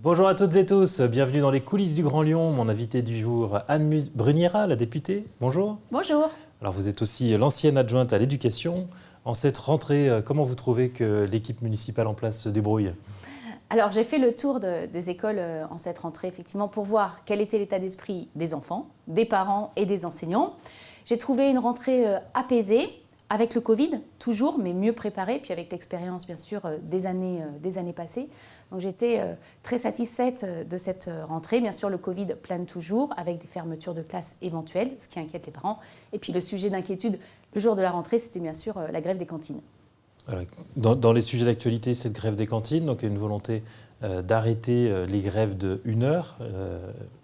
Bonjour à toutes et tous, bienvenue dans les coulisses du Grand Lyon. Mon invité du jour, Anne Bruniera, la députée. Bonjour. Bonjour. Alors vous êtes aussi l'ancienne adjointe à l'éducation. En cette rentrée, comment vous trouvez que l'équipe municipale en place se débrouille ? Alors j'ai fait le tour des écoles en cette rentrée, effectivement, pour voir quel était l'état d'esprit des enfants, des parents et des enseignants. J'ai trouvé une rentrée apaisée, avec le Covid, toujours, mais mieux préparée, puis avec l'expérience, bien sûr, des années passées. Donc j'étais très satisfaite de cette rentrée. Bien sûr, le Covid plane toujours, avec des fermetures de classes éventuelles, ce qui inquiète les parents. Et puis le sujet d'inquiétude, le jour de la rentrée, c'était bien sûr la grève des cantines. Voilà. Dans les sujets d'actualité, cette grève des cantines, donc il y a une volonté d'arrêter les grèves de 1 heure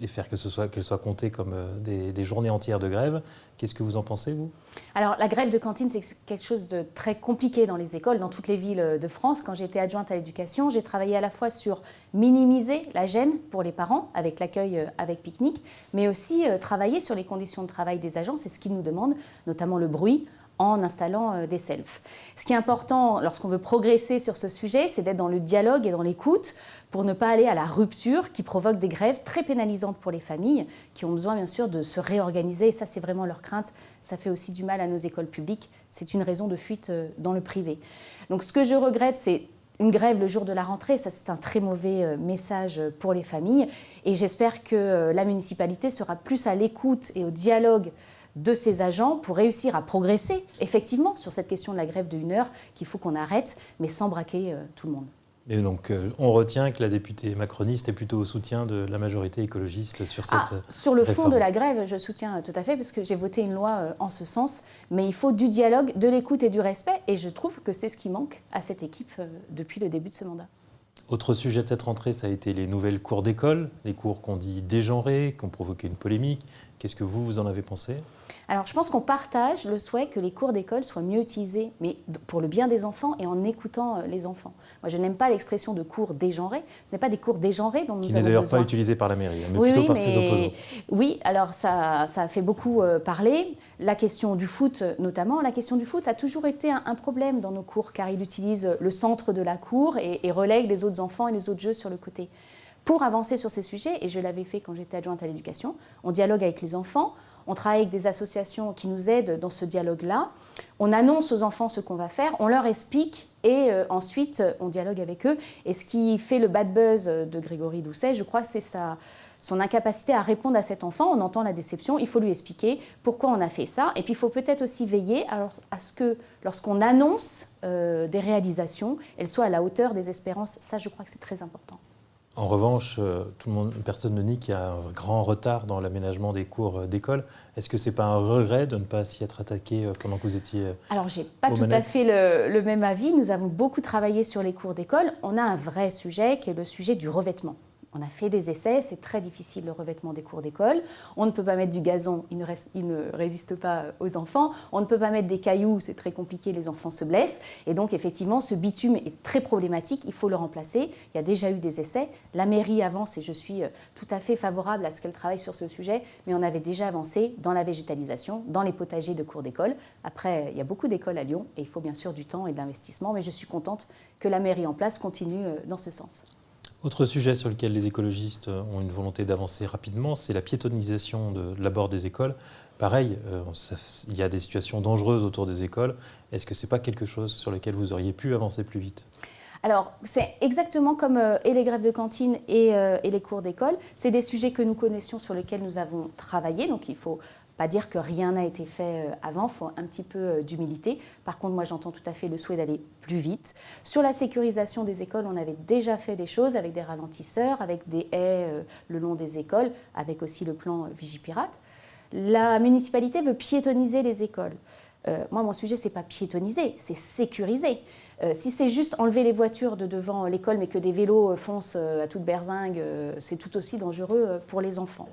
et faire qu'elles soient comptées comme des journées entières de grève. Qu'est-ce que vous en pensez, vous ? Alors, la grève de cantine, c'est quelque chose de très compliqué dans les écoles, dans toutes les villes de France. Quand j'étais adjointe à l'éducation, j'ai travaillé à la fois sur minimiser la gêne pour les parents, avec l'accueil avec pique-nique, mais aussi travailler sur les conditions de travail des agents. C'est ce qu'ils nous demandent, notamment le bruit, en installant des selfs. Ce qui est important lorsqu'on veut progresser sur ce sujet, c'est d'être dans le dialogue et dans l'écoute pour ne pas aller à la rupture qui provoque des grèves très pénalisantes pour les familles qui ont besoin bien sûr de se réorganiser. Et ça, c'est vraiment leur crainte. Ça fait aussi du mal à nos écoles publiques. C'est une raison de fuite dans le privé. Donc ce que je regrette, c'est une grève le jour de la rentrée. Ça, c'est un très mauvais message pour les familles. Et j'espère que la municipalité sera plus à l'écoute et au dialogue de ces agents pour réussir à progresser effectivement sur cette question de la grève de 1 heure qu'il faut qu'on arrête, mais sans braquer tout le monde. Et donc, on retient que la députée macroniste est plutôt au soutien de la majorité écologiste sur cette sur le fond réforme. de la grève, je soutiens tout à fait, parce que j'ai voté une loi en ce sens, mais il faut du dialogue, de l'écoute et du respect, et je trouve que c'est ce qui manque à cette équipe depuis le début de ce mandat. Autre sujet de cette rentrée, ça a été les nouvelles cours d'école, les cours qu'on dit dégenrés, qui ont provoqué une polémique. Qu'est-ce que vous en avez pensé ? Alors, je pense qu'on partage le souhait que les cours d'école soient mieux utilisés, mais pour le bien des enfants et en écoutant les enfants. Moi, je n'aime pas l'expression de cours dégenrés. Ce n'est pas des cours dégenrés dont nous avons besoin. Qui n'est d'ailleurs pas utilisé par la mairie, mais plutôt par ses opposants. Oui, alors ça a fait beaucoup parler. La question du foot, notamment, la question du foot a toujours été un problème dans nos cours, car il utilise le centre de la cour et relègue les autres enfants et les autres jeux sur le côté. Pour avancer sur ces sujets, et je l'avais fait quand j'étais adjointe à l'éducation, on dialogue avec les enfants, on travaille avec des associations qui nous aident dans ce dialogue-là, on annonce aux enfants ce qu'on va faire, on leur explique et ensuite on dialogue avec eux. Et ce qui fait le bad buzz de Grégory Doucet, je crois, c'est son incapacité à répondre à cet enfant. On entend la déception, il faut lui expliquer pourquoi on a fait ça. Et puis il faut peut-être aussi veiller à ce que lorsqu'on annonce des réalisations, elles soient à la hauteur des espérances. Ça, je crois que c'est très important. En revanche, personne ne nie qu'il y a un grand retard dans l'aménagement des cours d'école. Est-ce que ce n'est pas un regret de ne pas s'y être attaqué pendant que vous étiez Alors, je n'ai pas tout à fait le même avis. Nous avons beaucoup travaillé sur les cours d'école. On a un vrai sujet qui est le sujet du revêtement. On a fait des essais, c'est très difficile le revêtement des cours d'école. On ne peut pas mettre du gazon, il ne résiste pas aux enfants. On ne peut pas mettre des cailloux, c'est très compliqué, les enfants se blessent. Et donc effectivement, ce bitume est très problématique, il faut le remplacer. Il y a déjà eu des essais. La mairie avance et je suis tout à fait favorable à ce qu'elle travaille sur ce sujet, mais on avait déjà avancé dans la végétalisation, dans les potagers de cours d'école. Après, il y a beaucoup d'écoles à Lyon et il faut bien sûr du temps et de l'investissement, mais je suis contente que la mairie en place continue dans ce sens. Autre sujet sur lequel les écologistes ont une volonté d'avancer rapidement, c'est la piétonisation de l'abord des écoles. Pareil, il y a des situations dangereuses autour des écoles. Est-ce que ce n'est pas quelque chose sur lequel vous auriez pu avancer plus vite ? Alors, c'est exactement comme et les grèves de cantine et les cours d'école. C'est des sujets que nous connaissions, sur lesquels nous avons travaillé. Donc, il ne faut pas dire que rien n'a été fait avant, il faut un petit peu d'humilité. Par contre, moi, j'entends tout à fait le souhait d'aller plus vite. Sur la sécurisation des écoles, on avait déjà fait des choses avec des ralentisseurs, avec des haies le long des écoles, avec aussi le plan Vigipirate. La municipalité veut piétoniser les écoles. Moi, mon sujet, ce n'est pas piétoniser, c'est sécuriser. Si c'est juste enlever les voitures de devant l'école, mais que des vélos foncent à toute berzingue, c'est tout aussi dangereux pour les enfants.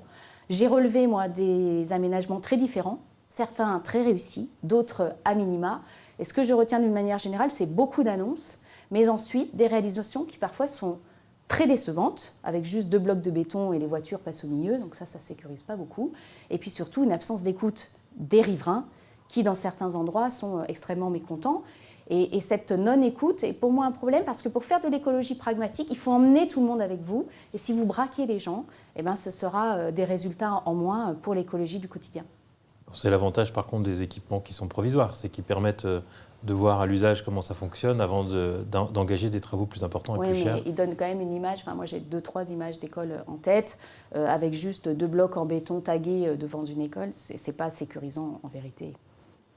J'ai relevé, moi, des aménagements très différents, certains très réussis, d'autres à minima. Et ce que je retiens d'une manière générale, c'est beaucoup d'annonces, mais ensuite des réalisations qui parfois sont très décevantes, avec juste 2 blocs de béton et les voitures passent au milieu, donc ça ne sécurise pas beaucoup. Et puis surtout, une absence d'écoute des riverains, qui dans certains endroits sont extrêmement mécontents. Et cette non-écoute est pour moi un problème parce que pour faire de l'écologie pragmatique, il faut emmener tout le monde avec vous. Et si vous braquez les gens, eh ben, ce sera des résultats en moins pour l'écologie du quotidien. C'est l'avantage par contre des équipements qui sont provisoires, c'est qu'ils permettent de voir à l'usage comment ça fonctionne avant d'engager des travaux plus importants et plus chers. Oui, mais ils donnent quand même une image. Enfin, moi, j'ai 2-3 images d'école en tête, avec juste 2 blocs en béton tagués devant une école. C'est pas sécurisant en vérité.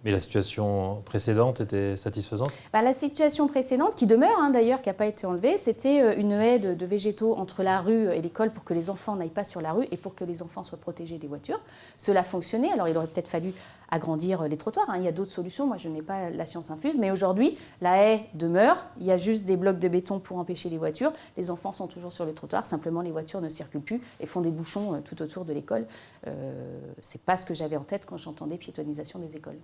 Mais la situation précédente était satisfaisante ? La situation précédente, qui demeure d'ailleurs, qui n'a pas été enlevée, c'était une haie de végétaux entre la rue et l'école pour que les enfants n'aillent pas sur la rue et pour que les enfants soient protégés des voitures. Cela fonctionnait, alors il aurait peut-être fallu agrandir les trottoirs. Il y a d'autres solutions, moi je n'ai pas la science infuse, mais aujourd'hui, la haie demeure, il y a juste des blocs de béton pour empêcher les voitures. Les enfants sont toujours sur le trottoir, simplement les voitures ne circulent plus et font des bouchons tout autour de l'école. C'est pas ce que j'avais en tête quand j'entendais piétonisation des écoles.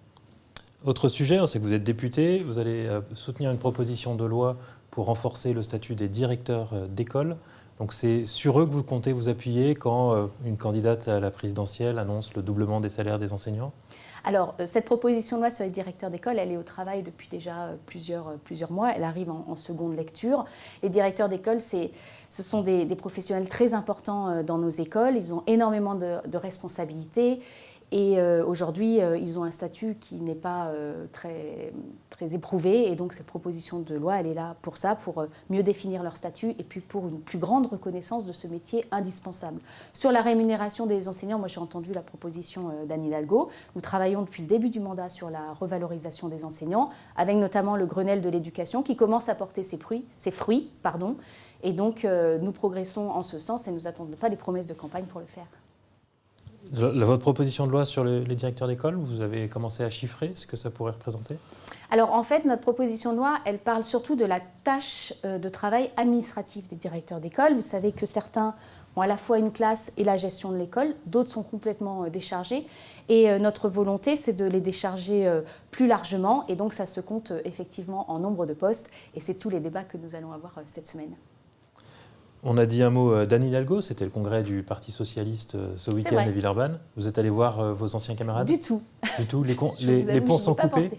Autre sujet, on sait que vous êtes député, vous allez soutenir une proposition de loi pour renforcer le statut des directeurs d'école. Donc c'est sur eux que vous comptez vous appuyer quand une candidate à la présidentielle annonce le doublement des salaires des enseignants ? Alors, cette proposition de loi sur les directeurs d'école, elle est au travail depuis déjà plusieurs mois. Elle arrive en seconde lecture. Les directeurs d'école, ce sont des professionnels très importants dans nos écoles. Ils ont énormément de responsabilités. Et aujourd'hui, ils ont un statut qui n'est pas très éprouvé. Et donc, cette proposition de loi, elle est là pour ça, pour mieux définir leur statut et puis pour une plus grande reconnaissance de ce métier indispensable. Sur la rémunération des enseignants, moi, j'ai entendu la proposition d'Anne Hidalgo. Nous travaillons depuis le début du mandat sur la revalorisation des enseignants, avec notamment le Grenelle de l'éducation qui commence à porter ses fruits. Et donc, nous progressons en ce sens et nous n'attendons pas des promesses de campagne pour le faire. Votre proposition de loi sur les directeurs d'école, vous avez commencé à chiffrer ce que ça pourrait représenter ? Alors en fait, notre proposition de loi, elle parle surtout de la tâche de travail administrative des directeurs d'école. Vous savez que certains ont à la fois une classe et la gestion de l'école, d'autres sont complètement déchargés. Et notre volonté, c'est de les décharger plus largement. Et donc ça se compte effectivement en nombre de postes. Et c'est tous les débats que nous allons avoir cette semaine. On a dit un mot d'Anne Hidalgo, c'était le congrès du Parti socialiste ce week-end à Villeurbanne. Vous êtes allé voir vos anciens camarades ? Du tout. Du tout, les ponts sont coupés ?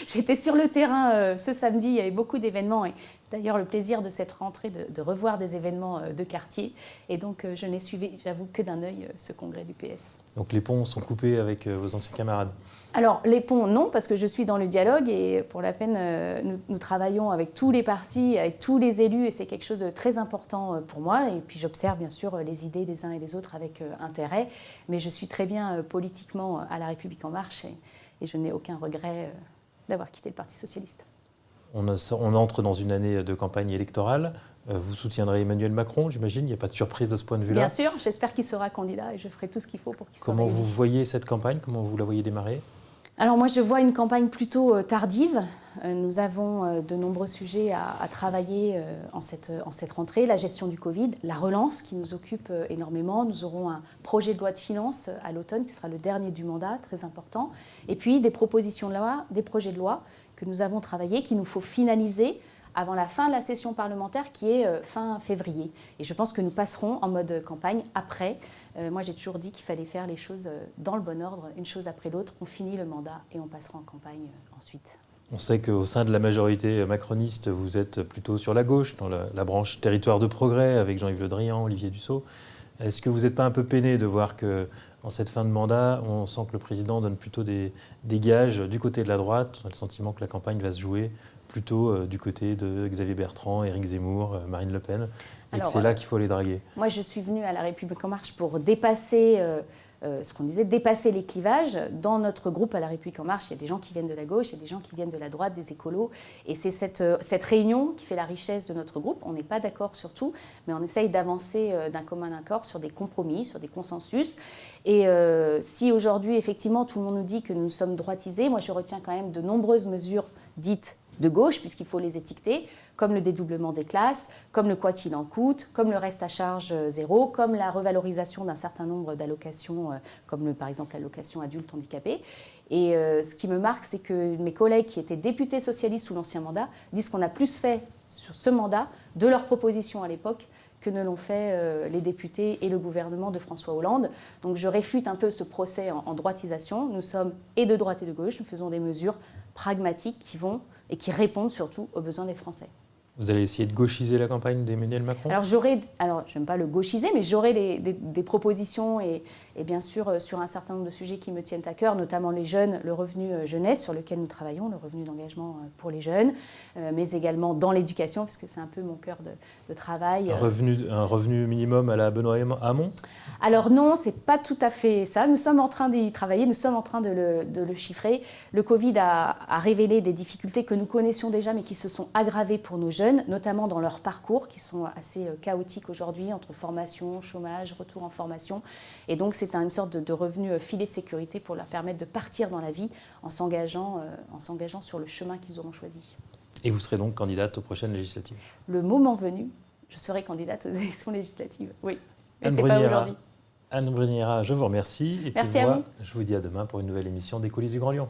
J'étais sur le terrain ce samedi, il y avait beaucoup d'événements. Et d'ailleurs, le plaisir de cette rentrée de revoir des événements de quartier. Et donc, je n'ai suivi, j'avoue, que d'un œil ce congrès du PS. Donc les ponts sont coupés avec vos anciens camarades ? Alors, les ponts, non, parce que je suis dans le dialogue et pour la peine, nous travaillons avec tous les partis, avec tous les élus et c'est quelque chose de très important pour moi. Et puis, j'observe bien sûr les idées des uns et des autres avec intérêt. Mais je suis très bien politiquement à La République En Marche et je n'ai aucun regret d'avoir quitté le Parti socialiste. On entre dans une année de campagne électorale. Vous soutiendrez Emmanuel Macron, j'imagine. Il n'y a pas de surprise de ce point de vue-là. Bien sûr, j'espère qu'il sera candidat et je ferai tout ce qu'il faut pour qu'il soit Comment réélu. vous voyez cette campagne ? Comment vous la voyez démarrer ? Alors moi, je vois une campagne plutôt tardive. Nous avons de nombreux sujets à travailler en cette rentrée. La gestion du Covid, la relance qui nous occupe énormément. Nous aurons un projet de loi de finances à l'automne qui sera le dernier du mandat, très important. Et puis des propositions de loi, des projets de loi que nous avons travaillés, qu'il nous faut finaliser avant la fin de la session parlementaire qui est fin février. Et je pense que nous passerons en mode campagne après. Moi, j'ai toujours dit qu'il fallait faire les choses dans le bon ordre, une chose après l'autre. On finit le mandat et on passera en campagne ensuite. On sait qu'au sein de la majorité macroniste, vous êtes plutôt sur la gauche, dans la branche territoire de progrès, avec Jean-Yves Le Drian, Olivier Dussopt. Est-ce que vous n'êtes pas un peu peiné de voir qu'en cette fin de mandat, on sent que le président donne plutôt des gages du côté de la droite ? On a le sentiment que la campagne va se jouer plutôt du côté de Xavier Bertrand, Éric Zemmour, Marine Le Pen, et que c'est là qu'il faut les draguer. Moi, je suis venue à La République En Marche pour dépasser ce qu'on disait, dépasser les clivages. Dans notre groupe à La République En Marche, il y a des gens qui viennent de la gauche, il y a des gens qui viennent de la droite, des écolos. Et c'est cette réunion qui fait la richesse de notre groupe. On n'est pas d'accord sur tout, mais on essaye d'avancer d'un commun accord sur des compromis, sur des consensus. Et si aujourd'hui, effectivement, tout le monde nous dit que nous sommes droitisés, moi, je retiens quand même de nombreuses mesures dites de gauche, puisqu'il faut les étiqueter, comme le dédoublement des classes, comme le quoi qu'il en coûte, comme le reste à charge zéro, comme la revalorisation d'un certain nombre d'allocations, comme par exemple l'allocation adulte handicapé. Et ce qui me marque, c'est que mes collègues qui étaient députés socialistes sous l'ancien mandat disent qu'on a plus fait sur ce mandat de leurs propositions à l'époque que ne l'ont fait les députés et le gouvernement de François Hollande. Donc je réfute un peu ce procès en droitisation. Nous sommes et de droite et de gauche, nous faisons des mesures pragmatiques qui vont et qui répondent surtout aux besoins des Français. Vous allez essayer de gauchiser la campagne d'Emmanuel Macron? Alors, j'aime pas le gauchiser, mais j'aurai des propositions et bien sûr sur un certain nombre de sujets qui me tiennent à cœur, notamment les jeunes, le revenu jeunesse sur lequel nous travaillons, le revenu d'engagement pour les jeunes, mais également dans l'éducation, puisque c'est un peu mon cœur de travail. Un revenu minimum à la Benoît Hamon? Alors non, c'est pas tout à fait ça. Nous sommes en train d'y travailler, nous sommes en train de le chiffrer. Le Covid a révélé des difficultés que nous connaissions déjà, mais qui se sont aggravées pour nos jeunes, notamment dans leurs parcours, qui sont assez chaotiques aujourd'hui, entre formation, chômage, retour en formation. Et donc c'est une sorte de revenu filet de sécurité pour leur permettre de partir dans la vie en s'engageant sur le chemin qu'ils auront choisi. Et vous serez donc candidate aux prochaines législatives? Le moment venu, je serai candidate aux élections législatives, oui. Mais ce n'est pas aujourd'hui. Anne Brugnera, je vous remercie. Et Merci à vous. Je vous dis à demain pour une nouvelle émission des coulisses du Grand Lyon.